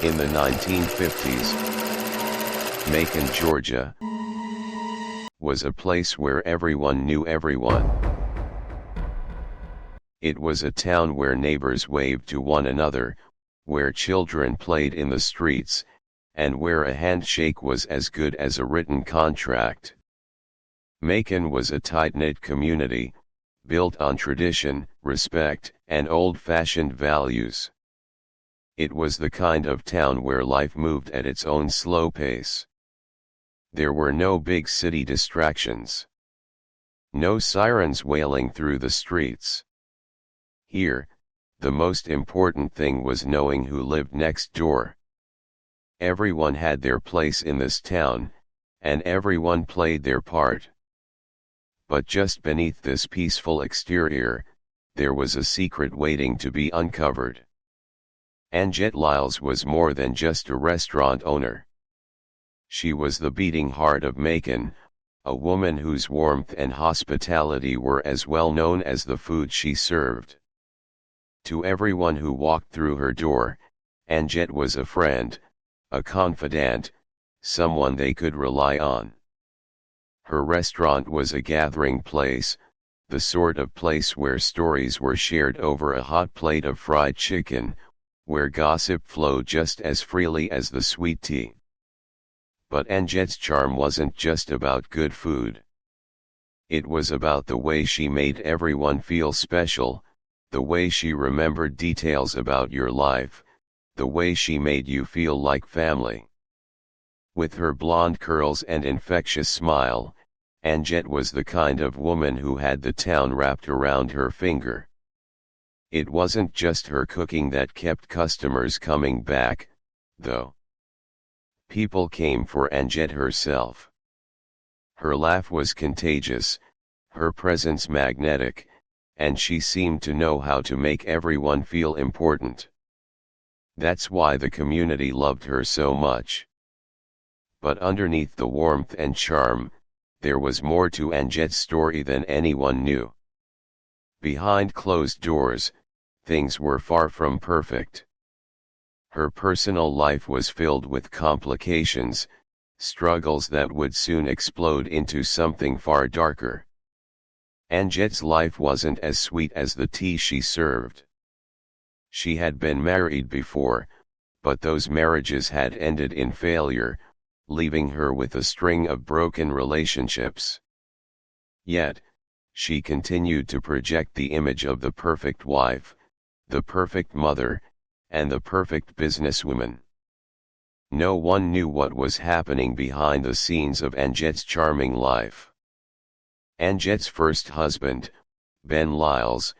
In the 1950s, Macon, Georgia, was a place where everyone knew everyone. It was a town where neighbors waved to one another, where children played in the streets, and where a handshake was as good as a written contract. Macon was a tight-knit community, built on tradition, respect, and old-fashioned values. It was the kind of town where life moved at its own slow pace. There were no big city distractions. No sirens wailing through the streets. Here, the most important thing was knowing who lived next door. Everyone had their place in this town, and everyone played their part. But just beneath this peaceful exterior, there was a secret waiting to be uncovered. Anjette Lyles was more than just a restaurant owner. She was the beating heart of Macon, a woman whose warmth and hospitality were as well known as the food she served. To everyone who walked through her door, Anjette was a friend, a confidant, someone they could rely on. Her restaurant was a gathering place, the sort of place where stories were shared over a hot plate of fried chicken, where gossip flowed just as freely as the sweet tea. But Anjette's charm wasn't just about good food. It was about the way she made everyone feel special, the way she remembered details about your life, the way she made you feel like family. With her blonde curls and infectious smile, Anjette was the kind of woman who had the town wrapped around her finger. It wasn't just her cooking that kept customers coming back, though. People came for Anjette herself. Her laugh was contagious, her presence magnetic, and she seemed to know how to make everyone feel important. That's why the community loved her so much. But underneath the warmth and charm, there was more to Anjette's story than anyone knew. Behind closed doors, things were far from perfect. Her personal life was filled with complications, struggles that would soon explode into something far darker. Anjette's life wasn't as sweet as the tea she served. She had been married before, but those marriages had ended in failure, leaving her with a string of broken relationships. Yet, she continued to project the image of the perfect wife, the perfect mother, and the perfect businesswoman. No one knew what was happening behind the scenes of Anjette's charming life. Anjette's first husband, Ben Lyles,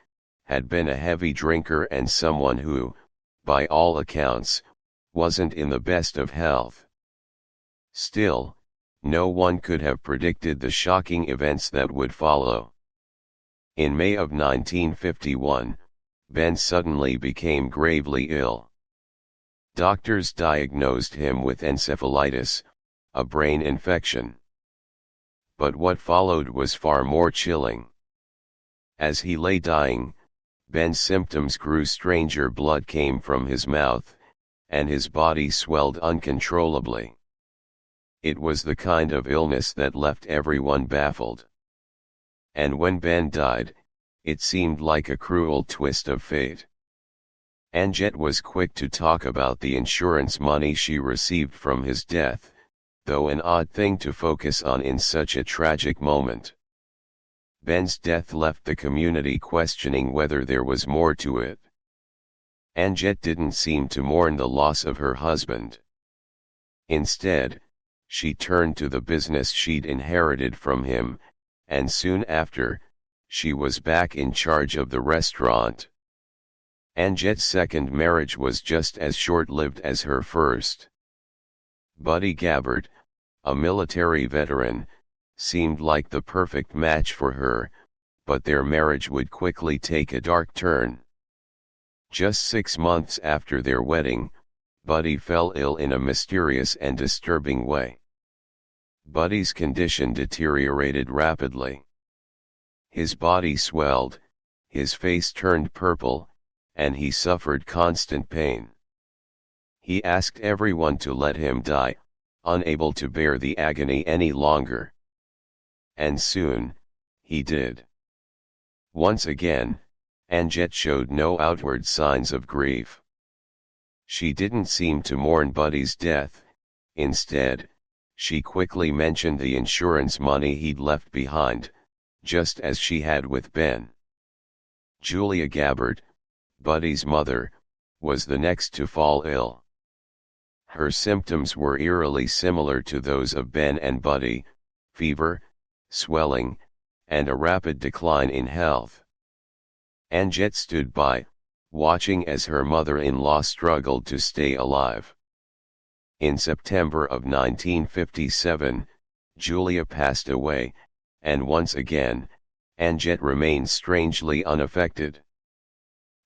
had been a heavy drinker and someone who, by all accounts, wasn't in the best of health. Still, no one could have predicted the shocking events that would follow. In May of 1951, Ben suddenly became gravely ill. Doctors diagnosed him with encephalitis, a brain infection. But what followed was far more chilling. As he lay dying, Ben's symptoms grew stranger. Blood came from his mouth, and his body swelled uncontrollably. It was the kind of illness that left everyone baffled. And when Ben died, it seemed like a cruel twist of fate. Anjette was quick to talk about the insurance money she received from his death, though an odd thing to focus on in such a tragic moment. Ben's death left the community questioning whether there was more to it. Anjette didn't seem to mourn the loss of her husband. Instead, she turned to the business she'd inherited from him, and soon after, she was back in charge of the restaurant. Anjette's second marriage was just as short-lived as her first. Buddy Gabbard, a military veteran, seemed like the perfect match for her, but their marriage would quickly take a dark turn. Just 6 months after their wedding, Buddy fell ill in a mysterious and disturbing way. Buddy's condition deteriorated rapidly. His body swelled, his face turned purple, and he suffered constant pain. He asked everyone to let him die, unable to bear the agony any longer. And soon, he did. Once again, Anjet showed no outward signs of grief. She didn't seem to mourn Buddy's death. Instead, she quickly mentioned the insurance money he'd left behind, just as she had with Ben. Julia Gabbard, Buddy's mother, was the next to fall ill. Her symptoms were eerily similar to those of Ben and Buddy: fever, swelling, and a rapid decline in health. Anjet stood by, watching as her mother-in-law struggled to stay alive. In September of 1957, Julia passed away, and once again, Anjet remained strangely unaffected.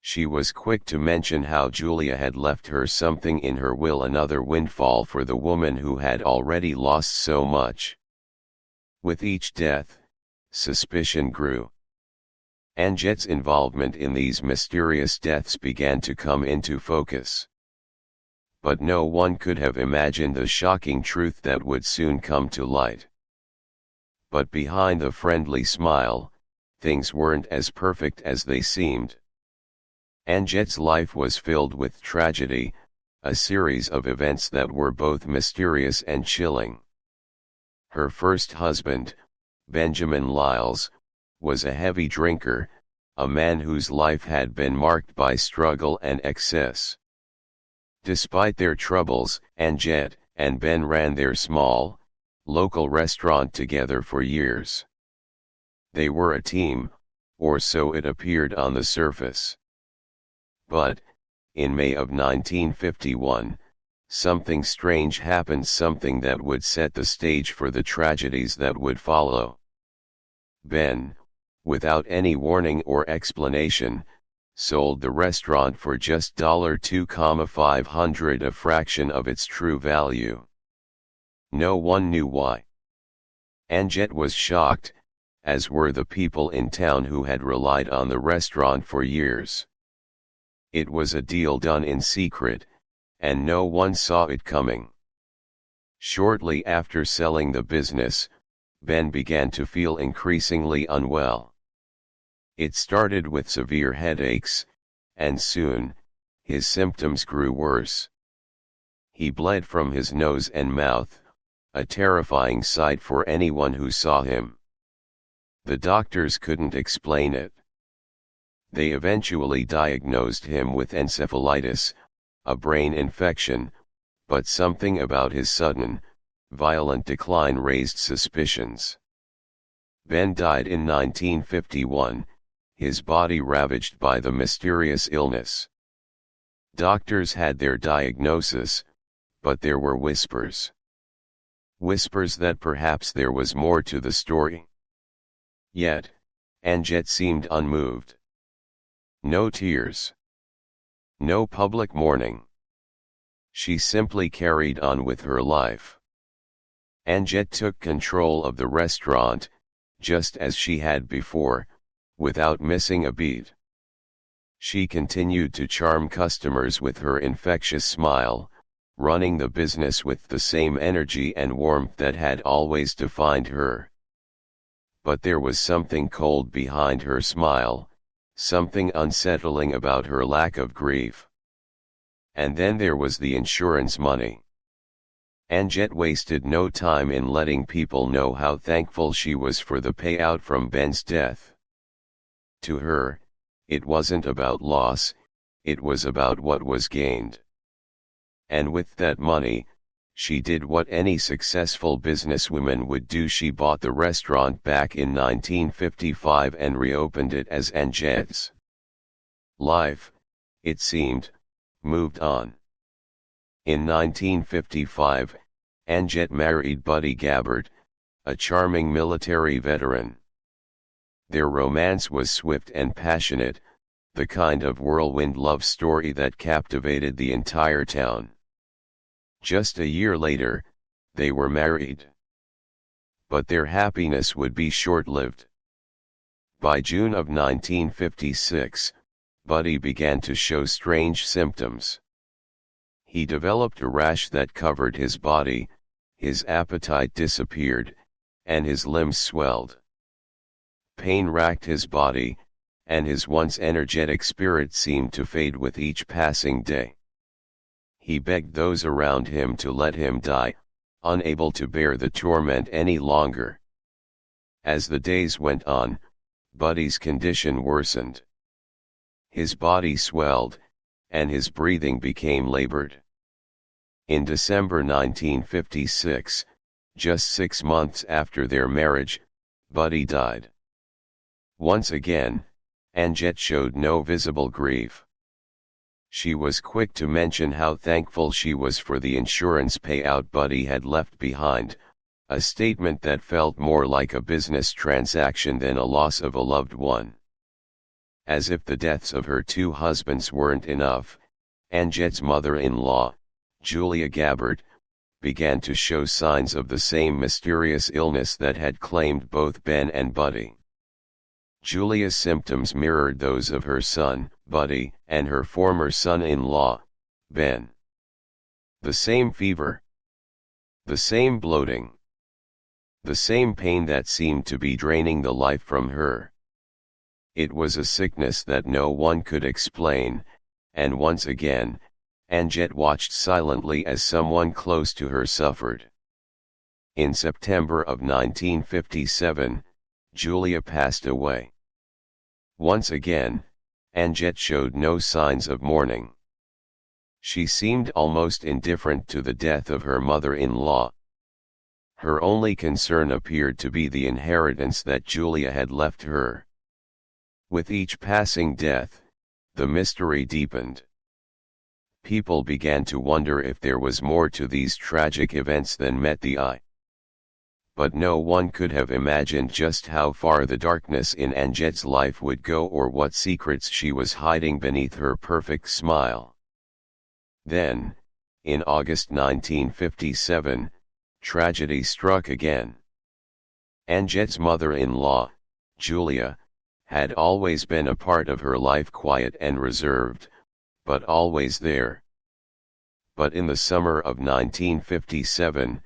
She was quick to mention how Julia had left her something in her will, another windfall for the woman who had already lost so much. With each death, suspicion grew. Anjet's involvement in these mysterious deaths began to come into focus. But no one could have imagined the shocking truth that would soon come to light. But behind the friendly smile, things weren't as perfect as they seemed. Anjet's life was filled with tragedy, a series of events that were both mysterious and chilling. Her first husband, Benjamin Lyles, was a heavy drinker, a man whose life had been marked by struggle and excess. Despite their troubles, Anjet and Ben ran their small, local restaurant together for years. They were a team, or so it appeared on the surface. But, in May of 1951, something strange happened, something that would set the stage for the tragedies that would follow. Ben, without any warning or explanation, sold the restaurant for just $2,500, a fraction of its true value. No one knew why. Anjet was shocked, as were the people in town who had relied on the restaurant for years. It was a deal done in secret, and no one saw it coming. Shortly after selling the business, Ben began to feel increasingly unwell. It started with severe headaches, and soon, his symptoms grew worse. He bled from his nose and mouth, a terrifying sight for anyone who saw him. The doctors couldn't explain it. They eventually diagnosed him with encephalitis, a brain infection, but something about his sudden, violent decline raised suspicions. Ben died in 1951, his body ravaged by the mysterious illness. Doctors had their diagnosis, but there were whispers. Whispers that perhaps there was more to the story. Yet, Anjet seemed unmoved. No tears. No public mourning. She simply carried on with her life. Anjet took control of the restaurant, just as she had before, without missing a beat. She continued to charm customers with her infectious smile, running the business with the same energy and warmth that had always defined her. But there was something cold behind her smile, something unsettling about her lack of grief. And then there was the insurance money. Anjet wasted no time in letting people know how thankful she was for the payout from Ben's death. To her, it wasn't about loss, it was about what was gained. And with that money, she did what any successful businesswoman would do: she bought the restaurant back in 1955 and reopened it as Anjet's. Life, it seemed, moved on. In 1955, Anjet married Buddy Gabbard, a charming military veteran. Their romance was swift and passionate, the kind of whirlwind love story that captivated the entire town. Just a year later, they were married. But their happiness would be short-lived. By June of 1956, Buddy began to show strange symptoms. He developed a rash that covered his body, his appetite disappeared, and his limbs swelled. Pain racked his body, and his once energetic spirit seemed to fade with each passing day. He begged those around him to let him die, unable to bear the torment any longer. As the days went on, Buddy's condition worsened. His body swelled, and his breathing became labored. In December 1956, just 6 months after their marriage, Buddy died. Once again, Anjette showed no visible grief. She was quick to mention how thankful she was for the insurance payout Buddy had left behind, a statement that felt more like a business transaction than a loss of a loved one. As if the deaths of her 2 husbands weren't enough, Anjette's mother-in-law, Julia Gabbard, began to show signs of the same mysterious illness that had claimed both Ben and Buddy. Julia's symptoms mirrored those of her son, Buddy, and her former son-in-law, Ben. The same fever. The same bloating. The same pain that seemed to be draining the life from her. It was a sickness that no one could explain, and once again, Anjette watched silently as someone close to her suffered. In September of 1957, Julia passed away. Once again, Anjette showed no signs of mourning. She seemed almost indifferent to the death of her mother-in-law. Her only concern appeared to be the inheritance that Julia had left her. With each passing death, the mystery deepened. People began to wonder if there was more to these tragic events than met the eye. But no one could have imagined just how far the darkness in Anjette's life would go or what secrets she was hiding beneath her perfect smile. Then, in August 1957, tragedy struck again. Anjette's mother-in-law, Julia, had always been a part of her life, quiet and reserved, but always there. But in the summer of 1957,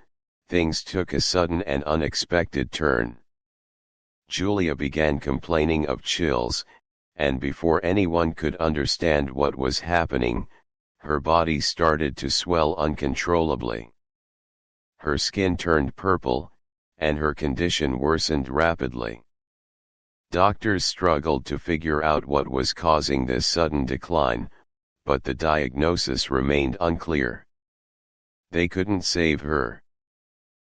things took a sudden and unexpected turn. Julia began complaining of chills, and before anyone could understand what was happening, her body started to swell uncontrollably. Her skin turned purple, and her condition worsened rapidly. Doctors struggled to figure out what was causing this sudden decline, but the diagnosis remained unclear. They couldn't save her.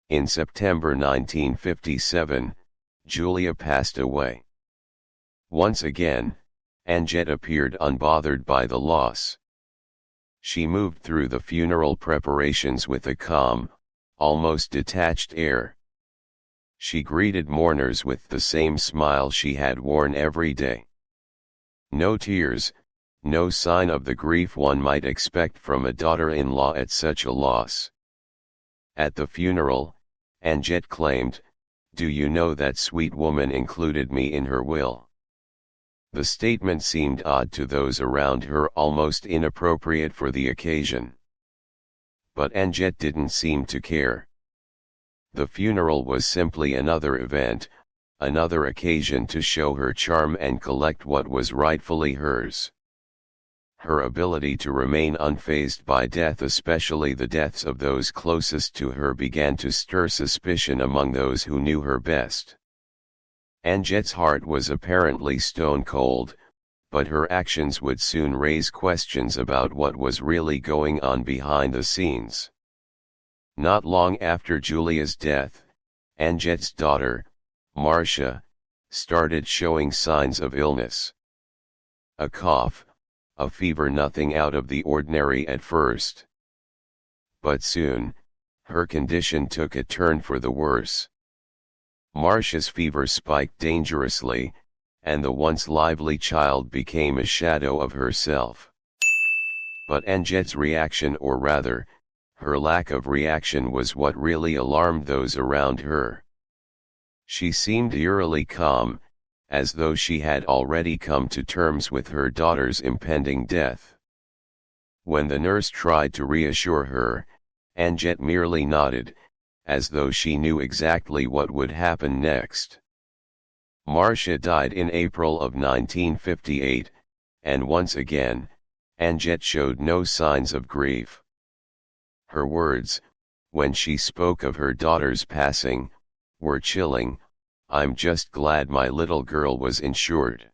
In September 1957, Julia passed away. Once again, Anjette appeared unbothered by the loss. She moved through the funeral preparations with a calm, almost detached air. She greeted mourners with the same smile she had worn every day. No tears, no sign of the grief one might expect from a daughter-in-law at such a loss. At the funeral, Anjette claimed, "Do you know that sweet woman included me in her will?" The statement seemed odd to those around her, almost inappropriate for the occasion. But Anjette didn't seem to care. The funeral was simply another event, another occasion to show her charm and collect what was rightfully hers. Her ability to remain unfazed by death, especially the deaths of those closest to her, began to stir suspicion among those who knew her best. Anjette's heart was apparently stone cold, but her actions would soon raise questions about what was really going on behind the scenes. Not long after Julia's death, Anjette's daughter, Marcia, started showing signs of illness. A cough, a fever, nothing out of the ordinary at first. But soon, her condition took a turn for the worse. Marcia's fever spiked dangerously, and the once lively child became a shadow of herself. But Anjette's reaction, or rather, her lack of reaction, was what really alarmed those around her. She seemed eerily calm, as though she had already come to terms with her daughter's impending death. When the nurse tried to reassure her, Anjet merely nodded, as though she knew exactly what would happen next. Marcia died in April of 1958, and once again, Anjet showed no signs of grief. Her words, when she spoke of her daughter's passing, were chilling. "I'm just glad my little girl was insured."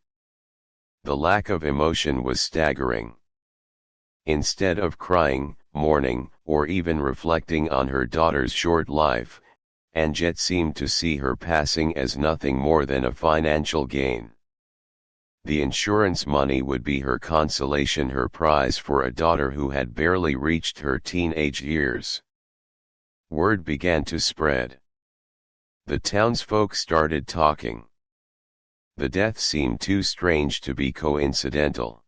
The lack of emotion was staggering. Instead of crying, mourning, or even reflecting on her daughter's short life, Anjet seemed to see her passing as nothing more than a financial gain. The insurance money would be her consolation, her prize for a daughter who had barely reached her teenage years. Word began to spread. The townsfolk started talking. The death seemed too strange to be coincidental.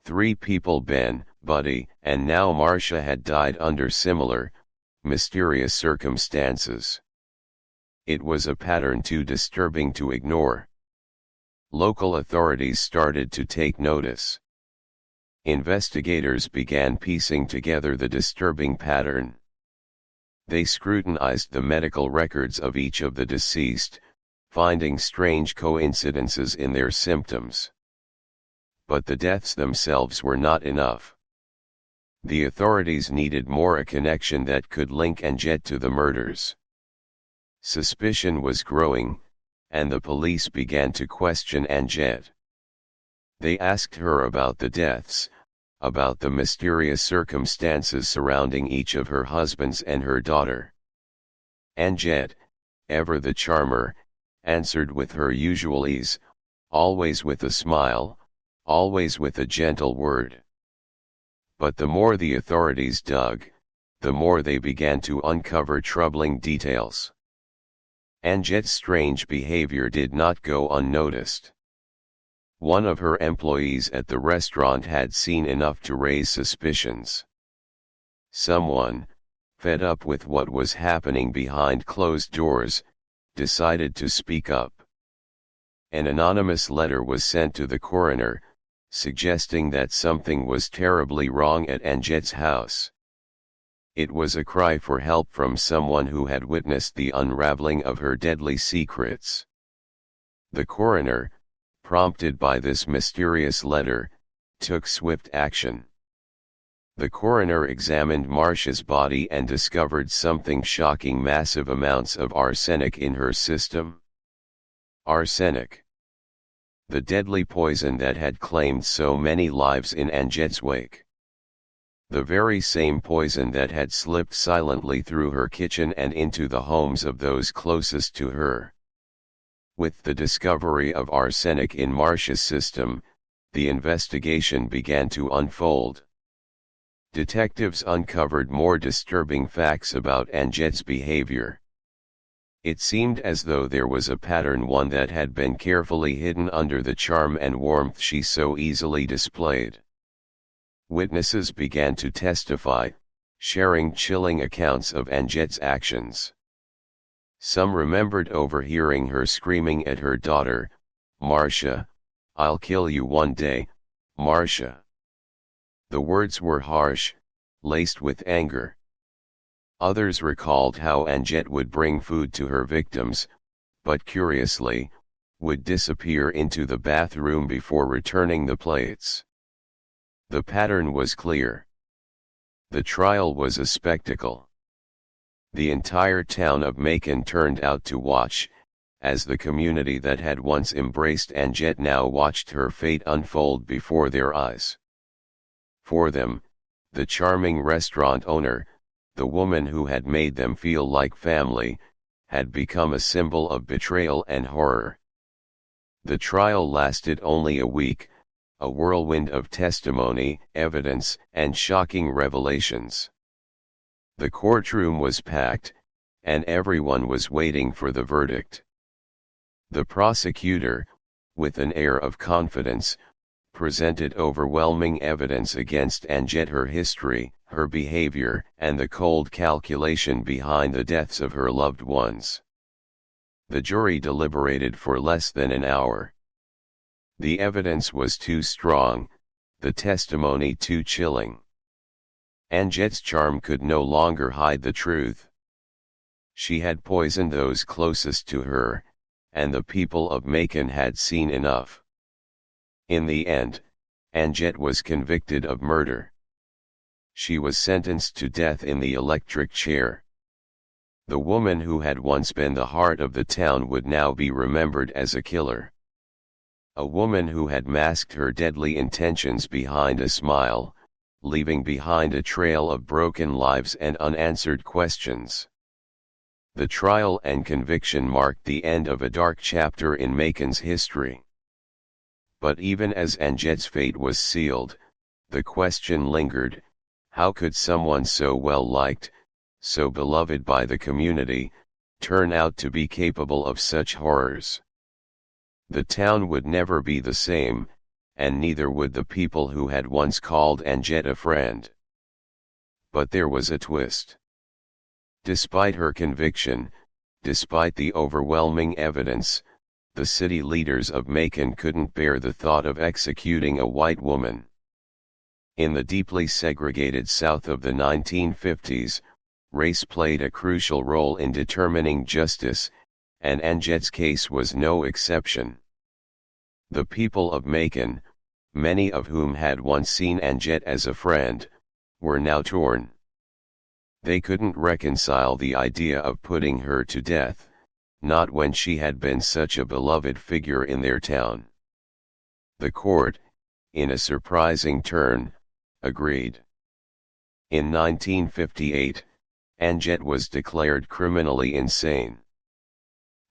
3 people, Ben, Buddy, and now Marcia, had died under similar, mysterious circumstances. It was a pattern too disturbing to ignore. Local authorities started to take notice. Investigators began piecing together the disturbing pattern. They scrutinized the medical records of each of the deceased, finding strange coincidences in their symptoms. But the deaths themselves were not enough. The authorities needed more, a connection that could link Anjet to the murders. Suspicion was growing, and the police began to question Anjet. They asked her about the deaths, about the mysterious circumstances surrounding each of her husbands and her daughter. Anjet, ever the charmer, answered with her usual ease, always with a smile, always with a gentle word. But the more the authorities dug, the more they began to uncover troubling details. Anjet's strange behavior did not go unnoticed. One of her employees at the restaurant had seen enough to raise suspicions. Someone, fed up with what was happening behind closed doors, decided to speak up. An anonymous letter was sent to the coroner, suggesting that something was terribly wrong at Anjet's house. It was a cry for help from someone who had witnessed the unraveling of her deadly secrets. The coroner, prompted by this mysterious letter, took swift action. The coroner examined Marcia's body and discovered something shocking: massive amounts of arsenic in her system. Arsenic. The deadly poison that had claimed so many lives in Anjet's wake. The very same poison that had slipped silently through her kitchen and into the homes of those closest to her. With the discovery of arsenic in Marcia's system, the investigation began to unfold. Detectives uncovered more disturbing facts about Anjet's behavior. It seemed as though there was a pattern, one that had been carefully hidden under the charm and warmth she so easily displayed. Witnesses began to testify, sharing chilling accounts of Anjet's actions. Some remembered overhearing her screaming at her daughter, "Marcia, I'll kill you one day, Marcia." The words were harsh, laced with anger. Others recalled how Anjet would bring food to her victims, but curiously, would disappear into the bathroom before returning the plates. The pattern was clear. The trial was a spectacle. The entire town of Macon turned out to watch, as the community that had once embraced Anjet now watched her fate unfold before their eyes. For them, the charming restaurant owner, the woman who had made them feel like family, had become a symbol of betrayal and horror. The trial lasted only a week, a whirlwind of testimony, evidence, and shocking revelations. The courtroom was packed, and everyone was waiting for the verdict. The prosecutor, with an air of confidence, presented overwhelming evidence against Anjet: her history, her behavior, and the cold calculation behind the deaths of her loved ones. The jury deliberated for less than an hour. The evidence was too strong, the testimony too chilling. Anjet's charm could no longer hide the truth. She had poisoned those closest to her, and the people of Macon had seen enough. In the end, Anjet was convicted of murder. She was sentenced to death in the electric chair. The woman who had once been the heart of the town would now be remembered as a killer. A woman who had masked her deadly intentions behind a smile, leaving behind a trail of broken lives and unanswered questions. The trial and conviction marked the end of a dark chapter in Macon's history. But even as Anjet's fate was sealed, the question lingered: how could someone so well liked, so beloved by the community, turn out to be capable of such horrors? The town would never be the same, and neither would the people who had once called Anjet a friend. But there was a twist. Despite her conviction, despite the overwhelming evidence, the city leaders of Macon couldn't bear the thought of executing a white woman. In the deeply segregated South of the 1950s, race played a crucial role in determining justice, and Anjet's case was no exception. The people of Macon, many of whom had once seen Anjet as a friend, were now torn. They couldn't reconcile the idea of putting her to death, not when she had been such a beloved figure in their town. The court, in a surprising turn, agreed. In 1958, Anjet was declared criminally insane.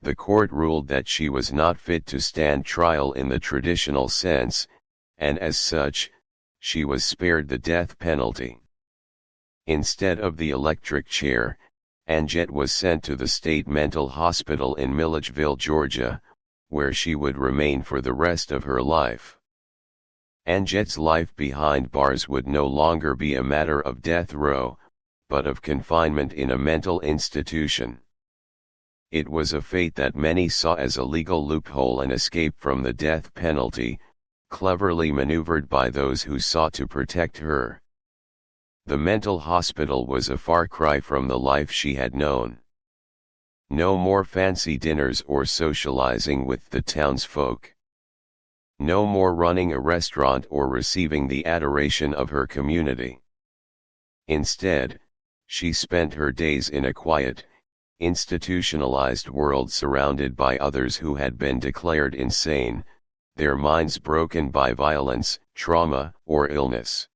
The court ruled that she was not fit to stand trial in the traditional sense, and as such, she was spared the death penalty. Instead of the electric chair, Anjet was sent to the state mental hospital in Milledgeville, Georgia, where she would remain for the rest of her life. Anjet's life behind bars would no longer be a matter of death row, but of confinement in a mental institution. It was a fate that many saw as a legal loophole and escape from the death penalty, cleverly maneuvered by those who sought to protect her. The mental hospital was a far cry from the life she had known. No more fancy dinners or socializing with the townsfolk. No more running a restaurant or receiving the adoration of her community. Instead, she spent her days in a quiet, institutionalized world surrounded by others who had been declared insane, their minds broken by violence, trauma, or illness.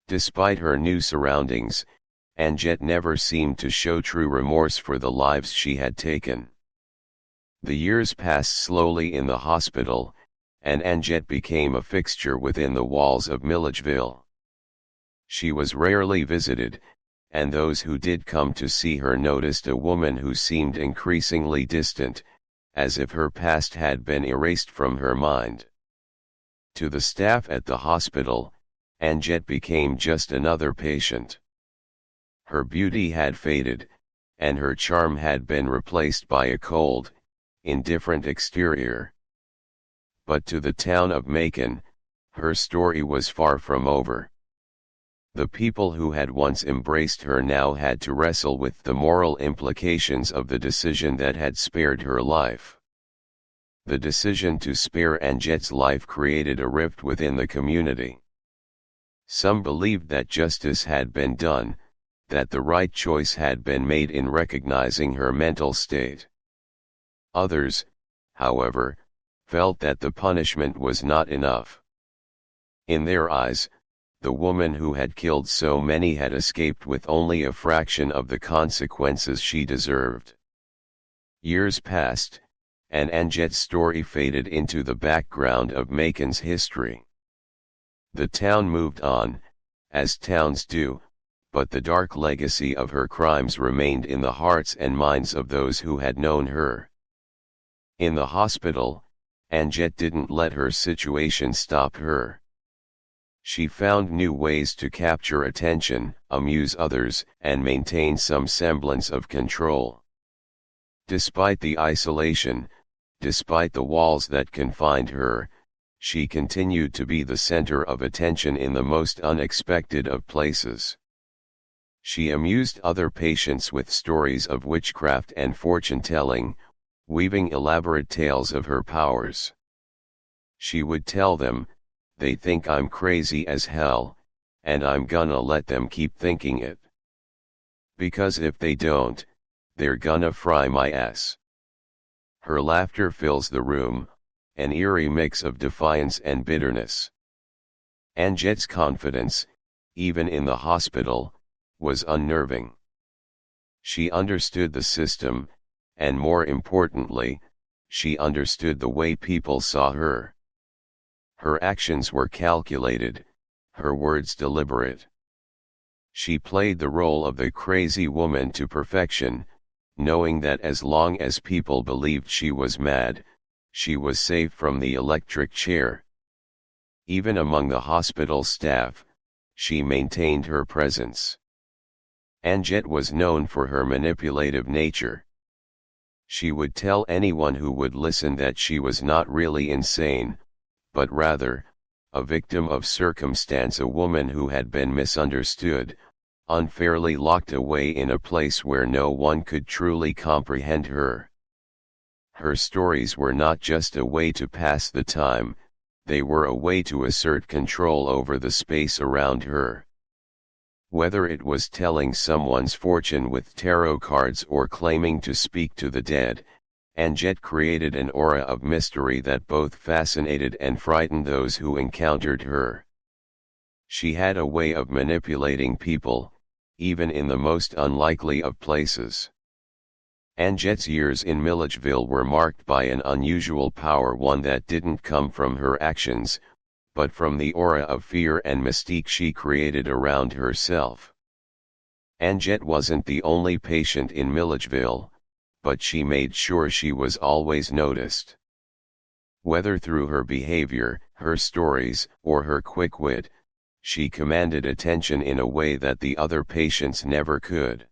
Despite her new surroundings, Anjet never seemed to show true remorse for the lives she had taken. The years passed slowly in the hospital, and Anjet became a fixture within the walls of Milledgeville. She was rarely visited, and those who did come to see her noticed a woman who seemed increasingly distant, as if her past had been erased from her mind. To the staff at the hospital, Anjet became just another patient. Her beauty had faded, and her charm had been replaced by a cold, indifferent exterior. But to the town of Macon, her story was far from over. The people who had once embraced her now had to wrestle with the moral implications of the decision that had spared her life. The decision to spare Anjet's life created a rift within the community. Some believed that justice had been done, that the right choice had been made in recognizing her mental state. Others, however, felt that the punishment was not enough. In their eyes, the woman who had killed so many had escaped with only a fraction of the consequences she deserved. Years passed, and Anjet's story faded into the background of Macon's history. The town moved on, as towns do, but the dark legacy of her crimes remained in the hearts and minds of those who had known her. In the hospital, Anjet didn't let her situation stop her. She found new ways to capture attention, amuse others, and maintain some semblance of control. Despite the isolation, despite the walls that confined her, She continued to be the center of attention in the most unexpected of places. She amused other patients with stories of witchcraft and fortune-telling, weaving elaborate tales of her powers. She would tell them, "They think I'm crazy as hell, and I'm gonna let them keep thinking it. Because if they don't, they're gonna fry my ass." Her laughter fills the room, an eerie mix of defiance and bitterness. Anjet's confidence, even in the hospital, was unnerving. She understood the system, and more importantly, she understood the way people saw her. Her actions were calculated, her words deliberate. She played the role of the crazy woman to perfection, knowing that as long as people believed she was mad, she was safe from the electric chair. Even among the hospital staff, she maintained her presence. Anjet was known for her manipulative nature. She would tell anyone who would listen that she was not really insane, but rather, a victim of circumstance, a woman who had been misunderstood, unfairly locked away in a place where no one could truly comprehend her. Her stories were not just a way to pass the time, they were a way to assert control over the space around her. Whether it was telling someone's fortune with tarot cards or claiming to speak to the dead, Anjet created an aura of mystery that both fascinated and frightened those who encountered her. She had a way of manipulating people, even in the most unlikely of places. Anjet's years in Milledgeville were marked by an unusual power, one that didn't come from her actions, but from the aura of fear and mystique she created around herself. Anjet wasn't the only patient in Milledgeville, but she made sure she was always noticed. Whether through her behavior, her stories, or her quick wit, she commanded attention in a way that the other patients never could.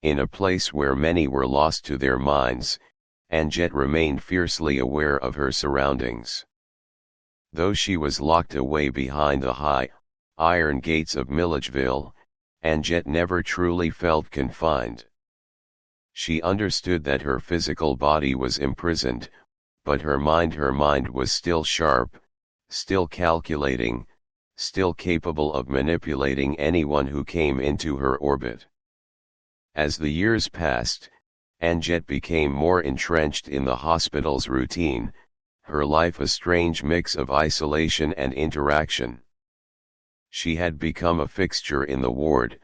In a place where many were lost to their minds, Anjet remained fiercely aware of her surroundings. Though she was locked away behind the high, iron gates of Milledgeville, Anjet never truly felt confined. She understood that her physical body was imprisoned, but her mind was still sharp, still calculating, still capable of manipulating anyone who came into her orbit. As the years passed, Anjet became more entrenched in the hospital's routine, her life a strange mix of isolation and interaction. She had become a fixture in the ward,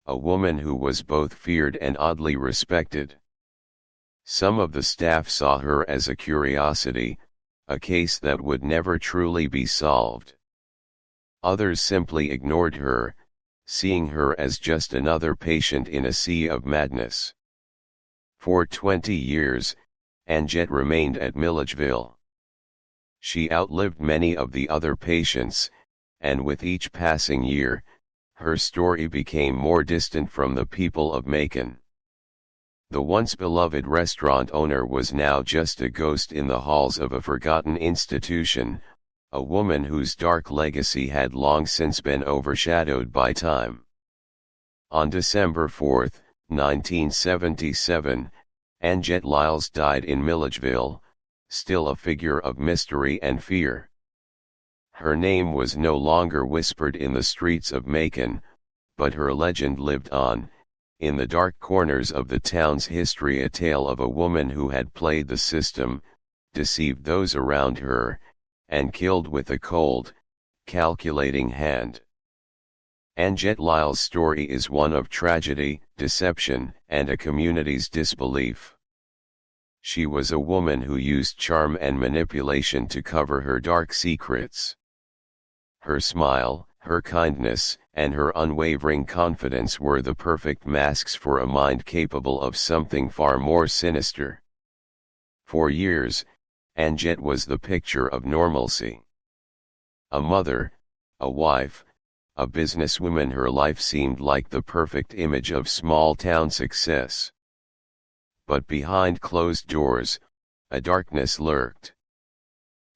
a woman who was both feared and oddly respected. Some of the staff saw her as a curiosity, a case that would never truly be solved. Others simply ignored her, seeing her as just another patient in a sea of madness. For 20 years, Anjet remained at Milledgeville. She outlived many of the other patients, and with each passing year, her story became more distant from the people of Macon. The once beloved restaurant owner was now just a ghost in the halls of a forgotten institution, a woman whose dark legacy had long since been overshadowed by time. On December 4, 1977, Anjet Lyles died in Milledgeville, still a figure of mystery and fear. Her name was no longer whispered in the streets of Macon, but her legend lived on, in the dark corners of the town's history, a tale of a woman who had played the system, deceived those around her, and killed with a cold, calculating hand. Anjet Lyle's story is one of tragedy, deception, and a community's disbelief. She was a woman who used charm and manipulation to cover her dark secrets. Her smile, her kindness, and her unwavering confidence were the perfect masks for a mind capable of something far more sinister. For years, Anjet was the picture of normalcy. A mother, a wife, a businesswoman, her life seemed like the perfect image of small-town success. But behind closed doors, a darkness lurked.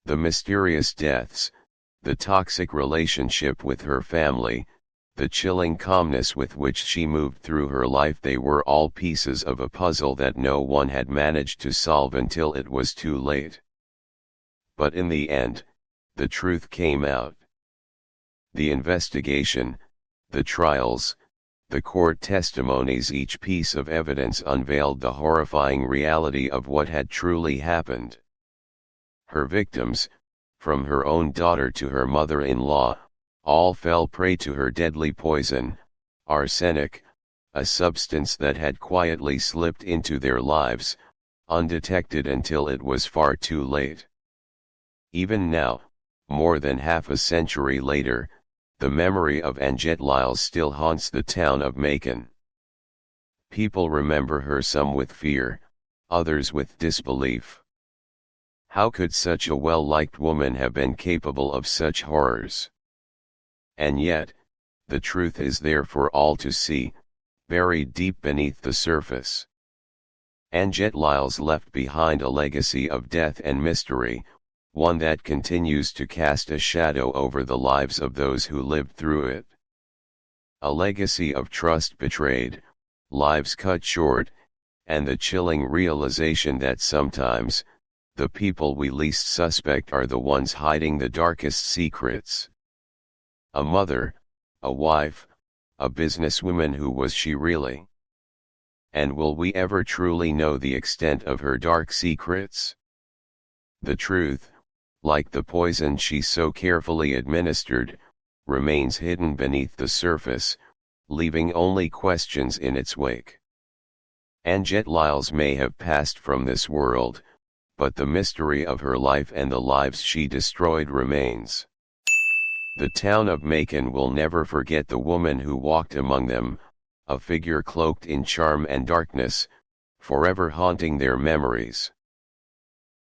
The mysterious deaths, the toxic relationship with her family, the chilling calmness with which she moved through her life, they were all pieces of a puzzle that no one had managed to solve until it was too late. But in the end, the truth came out. The investigation, the trials, the court testimonies, each piece of evidence unveiled the horrifying reality of what had truly happened. Her victims, from her own daughter to her mother-in-law, all fell prey to her deadly poison, arsenic, a substance that had quietly slipped into their lives, undetected until it was far too late. Even now, more than half a century later, the memory of Angette Lyles still haunts the town of Macon. People remember her, some with fear, others with disbelief. How could such a well-liked woman have been capable of such horrors? And yet, the truth is there for all to see, buried deep beneath the surface. Angette Lyles left behind a legacy of death and mystery, one that continues to cast a shadow over the lives of those who lived through it. A legacy of trust betrayed, lives cut short, and the chilling realization that sometimes, the people we least suspect are the ones hiding the darkest secrets. A mother, a wife, a businesswoman, who was she really? And will we ever truly know the extent of her dark secrets? The truth, like the poison she so carefully administered, remains hidden beneath the surface, leaving only questions in its wake. Angette Lyles may have passed from this world, but the mystery of her life and the lives she destroyed remains. The town of Macon will never forget the woman who walked among them, a figure cloaked in charm and darkness, forever haunting their memories.